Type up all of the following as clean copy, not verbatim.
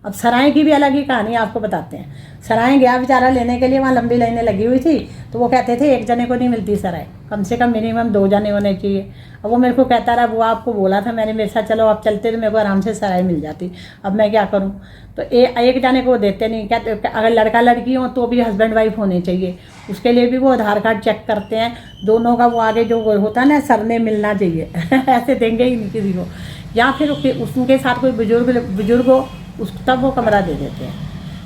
अब सराय की भी अलग ही कहानी आपको बताते हैं। सराय गया बेचारा लेने के लिए, वहाँ लंबी लाइनें लगी हुई थी, तो वो कहते थे एक जने को नहीं मिलती सराय, कम से कम मिनिमम 2 जने होने चाहिए। अब वो मेरे को कहता रहा, वो आपको बोला था मैंने मेरे साथ चलो, आप चलते तो मेरे को आराम से सराय मिल जाती, अब मैं क्या करूँ। तो एक जने को देते नहीं, कहते अगर लड़का लड़की हो तो भी हस्बैंड वाइफ होने चाहिए, उसके लिए भी वो आधार कार्ड चेक करते हैं, दोनों का वो आगे जो होता है ना सरने मिलना चाहिए ऐसे देंगे ही नहीं किसी को। या फिर उनके साथ कोई बुजुर्ग हो, उस तब वो कमरा दे देते हैं।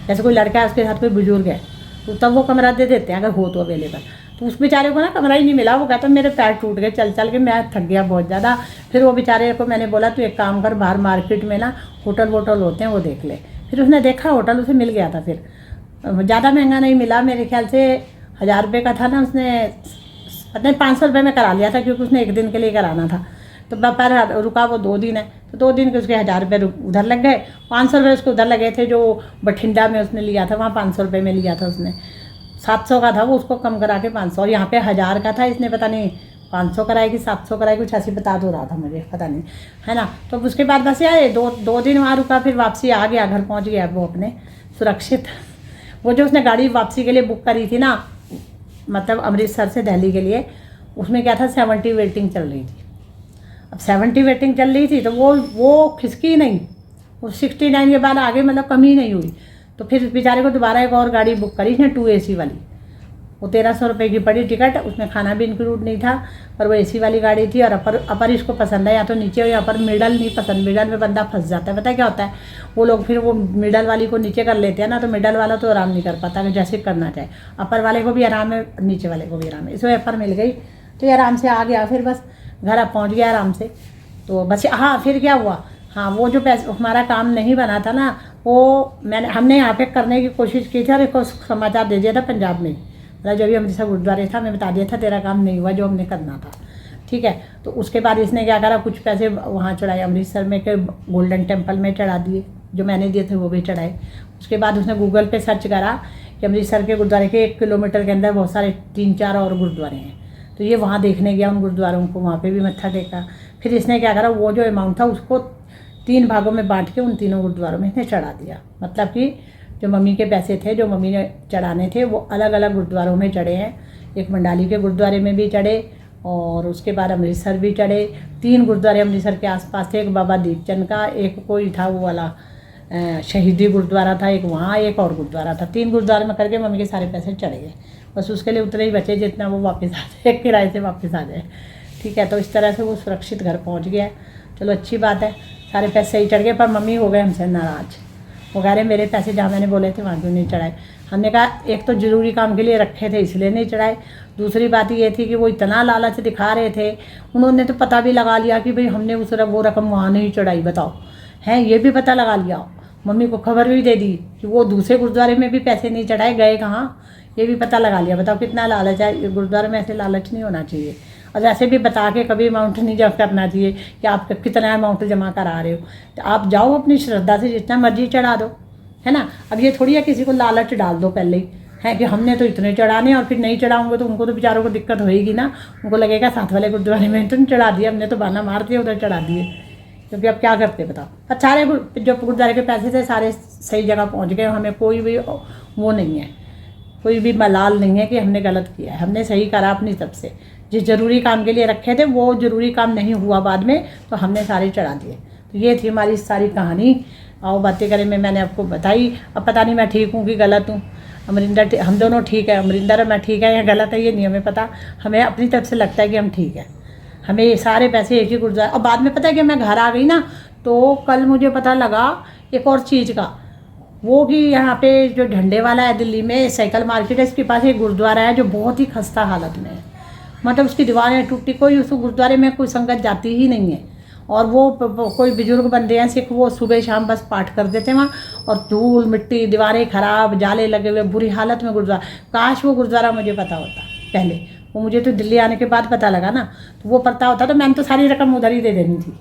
जैसे कोई लड़का है उसके साथ कोई बुजुर्ग है तो तब वो कमरा दे देते हैं अगर हो तो अवेलेबल। तो उस बेचारे को ना कमरा ही नहीं मिला, वो कहता मेरे पैर टूट गए चल चल के, मैं थक गया बहुत ज़्यादा। फिर वो बेचारे को मैंने बोला तू एक काम कर, बाहर मार्केट में ना होटल वोटल होते हैं वो देख ले। फिर उसने देखा होटल, उसे मिल गया था। फिर ज़्यादा महंगा नहीं मिला, मेरे ख्याल से 1000 रुपये का था ना, उसने पता नहीं 500 रुपये में करा लिया था, क्योंकि उसने एक दिन के लिए कराना था। तो पर रुका वो 2 दिन है, तो 2 दिन के उसके 1000 रुपये उधर लग गए। 500 रुपये उसको उधर लगे थे, जो बठिंडा में उसने लिया था वहाँ 500 रुपये में लिया था उसने। 700 का था वो, उसको कम करा के 500, और यहाँ पे 1000 का था, इसने पता नहीं 500 कराए कि 700 कराए, कुछ ऐसी बता दो रहा था मुझे, पता नहीं, है ना। तो उसके बाद बस यार 2 दिन वहाँ रुका, फिर वापसी आ गया, घर पहुँच गया वो अपने सुरक्षित। वो जो उसने गाड़ी वापसी के लिए बुक करी थी ना, मतलब अमृतसर से दिल्ली के लिए, उसमें क्या था 70 वेटिंग चल रही थी। अब 70 वेटिंग चल रही थी तो वो खिसकी नहीं, वो 69 के बाद आगे मतलब कमी नहीं हुई। तो फिर बेचारे को दोबारा एक और गाड़ी बुक करी इसने 2 AC वाली, वो 1300 रुपये की पड़ी टिकट, उसमें खाना भी इंक्लूड नहीं था, पर वो AC वाली गाड़ी थी। और अपर इसको पसंद है, या तो नीचे हो या अपर, मिडल नहीं पसंद, मिडल में बंदा फंस जाता है। पता है क्या होता है, वो लोग फिर वो मिडल वाली को नीचे कर लेते हैं ना, तो मिडल वाला तो आराम नहीं कर पाता कि जैसे करना चाहे। अपर वाले को भी आराम है, नीचे वाले को भी आराम है, इसमें अपर मिल गई तो ये आराम से आ गया। फिर बस घर अब पहुँच गया आराम से। तो बस हाँ, फिर क्या हुआ, हाँ वो जो पैसे हमारा काम नहीं बना था ना, वो हमने यहाँ पे करने की कोशिश की थी, और एक समाचार दे दिया था पंजाब में, मतलब जो भी अमृतसर गुरुद्वारे था, मैं बता दिया था तेरा काम नहीं हुआ जो हमने करना था, ठीक है। तो उसके बाद इसने क्या करा, कुछ पैसे वहाँ चढ़ाए अमृतसर में के गोल्डन टेम्पल में चढ़ा दिए, जो मैंने दिए थे वो भी चढ़ाए। उसके बाद उसने गूगल पे सर्च करा कि अमृतसर के गुरुद्वारे के 1 किलोमीटर के अंदर बहुत सारे 3-4 और गुरुद्वारे हैं, तो ये वहाँ देखने गया उन गुरुद्वारों को, वहाँ पे भी मत्था टेका। फिर इसने क्या करा, वो जो अमाउंट था उसको 3 भागों में बांट के उन 3 गुरुद्वारों में इसने चढ़ा दिया। मतलब कि जो मम्मी के पैसे थे, जो मम्मी ने चढ़ाने थे, वो अलग अलग गुरुद्वारों में चढ़े हैं। एक मंडाली के गुरुद्वारे में भी चढ़े, और उसके बाद अमृतसर भी चढ़े। 3 गुरुद्वारे अमृतसर के आसपास थे, एक बाबा दीपचंद का, एक कोई था वो वाला शहीदी गुरुद्वारा था, एक वहाँ, एक और गुरुद्वारा था। 3 गुरुद्वारे में करके मम्मी के सारे पैसे चढ़ गए। बस उसके लिए उतने ही बचे जितना वो वापस आ जाए, किराए से वापस आ जाए, ठीक है। तो इस तरह से वो सुरक्षित घर पहुंच गया। चलो अच्छी बात है, सारे पैसे सही चढ़ गए। पर मम्मी हो गए हमसे नाराज़, वो कह रहे मेरे पैसे जहाँ मैंने बोले थे वहाँ क्यों नहीं चढ़ाए। हमने कहा एक तो ज़रूरी काम के लिए रखे थे इसलिए नहीं चढ़ाए, दूसरी बात ये थी कि वो इतना लालच दिखा रहे थे, उन्होंने तो पता भी लगा लिया कि भाई हमने वो रकम वहाँ नहीं चढ़ाई, बताओ हैं, ये भी पता लगा लिया। मम्मी को खबर भी दे दी कि वो दूसरे गुरुद्वारे में भी पैसे नहीं चढ़ाए, गए कहाँ, ये भी पता लगा लिया। बताओ कितना लालच है, गुरुद्वारे में ऐसे लालच नहीं होना चाहिए। और वैसे भी बता के कभी अमाउंट नहीं जमा करना चाहिए कि आप कितना अमाउंट जमा करा रहे हो। तो आप जाओ अपनी श्रद्धा से जितना मर्जी चढ़ा दो, है ना। अब ये थोड़ी है किसी को लालच डाल दो पहले ही, है कि हमने तो इतने चढ़ाने और फिर नहीं चढ़ाऊंगे तो उनको तो बेचारों को दिक्कत होएगी ना। उनको लगेगा साथ वाले गुरुद्वारे में तो नहीं चढ़ा दिया, हमने तो बहाना मार दिया उधर चढ़ा दिए, क्योंकि अब क्या करते बताओ। और सारे जो गुरुद्वारे के पैसे थे सारे सही जगह पहुँच गए, हमें कोई भी वो नहीं है, कोई भी मलाल नहीं है कि हमने गलत किया है, हमने सही करा अपनी तरफ से। जिस ज़रूरी काम के लिए रखे थे वो ज़रूरी काम नहीं हुआ बाद में, तो हमने सारे चढ़ा दिए। तो ये थी हमारी सारी कहानी। आओ बातें करें में मैंने आपको बताई। अब पता नहीं मैं ठीक हूँ कि गलत हूँ। अमरिंदर हम दोनों ठीक है, अमरिंदर और मैं ठीक है या गलत है ये नहीं हमें पता, हमें अपनी तरफ से लगता है कि हम ठीक है। हमें ये सारे पैसे एक ही गुरुद्वारा। और बाद में पता है कि मैं घर आ गई ना, तो कल मुझे पता लगा एक और चीज़ का, वो कि यहाँ पे जो झंडे वाला है दिल्ली में, साइकिल मार्केट है, इसके पास एक गुरुद्वारा है जो बहुत ही खस्ता हालत में है। मतलब उसकी दीवारें टूटी, कोई उस गुरुद्वारे में कोई संगत जाती ही नहीं है। और वो कोई बुजुर्ग बंदे हैं सिख, वो सुबह शाम बस पाठ कर देते हैं वहाँ, और धूल मिट्टी, दीवारें खराब, जाले लगे हुए, बुरी हालत में गुरुद्वारा। काश वो गुरुद्वारा मुझे पता होता पहले, वो मुझे तो दिल्ली आने के बाद पता लगा ना, तो वो पता होता तो मैंने तो सारी रकम उधर ही दे देनी थी,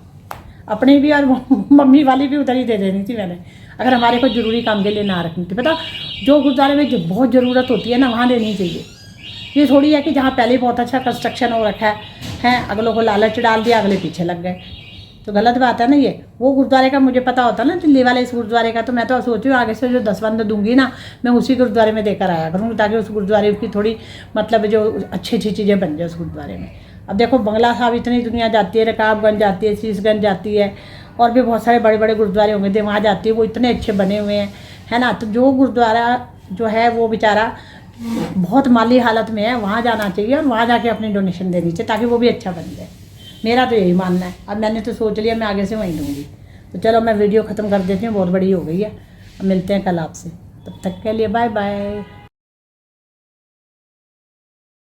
अपनी भी और मम्मी वाली भी उधर ही दे देनी थी मैंने, अगर हमारे को ज़रूरी काम के लिए ना रखनी थी। पता जो गुरुद्वारे में जो बहुत ज़रूरत होती है ना वहाँ देनी चाहिए। ये थोड़ी है कि जहाँ पहले बहुत अच्छा कंस्ट्रक्शन हो रखा है, अगलों को लालच डाल दिया, अगले पीछे लग गए। तो गलत बात है ना ये। वो गुरुद्वारे का मुझे पता होता ना, दिल्ली वाले इस गुरुद्वारे का, तो मैं तो सोच रही हूँ आगे से जो दसवंध दूंगी ना, मैं उसी गुरुद्वारे में देकर आया करूँगी, ताकि उस गुरुद्वारे की थोड़ी मतलब जो अच्छी अच्छी चीज़ें बन जाए उस गुरुद्वारे में। अब देखो बंगला साहब इतनी दुनिया जाती है, रकाबगंज जाती है, शीशगंज जाती है, और भी बहुत सारे बड़े बड़े गुरुद्वारे होंगे थे, वहाँ जाती है, वो इतने अच्छे बने हुए हैं, है ना। तो जो गुरुद्वारा जो है वो बेचारा बहुत माली हालत में है, वहाँ जाना चाहिए और वहाँ जाके अपनी डोनेशन देनी चाहिए, ताकि वो भी अच्छा बन जाए। मेरा तो यही मानना है। अब मैंने तो सोच लिया मैं आगे से वहीं दूँगी। तो चलो मैं वीडियो ख़त्म कर देती हूँ, बहुत बड़ी हो गई है। अब मिलते हैं कल आपसे, तब तक के लिए बाय बाय।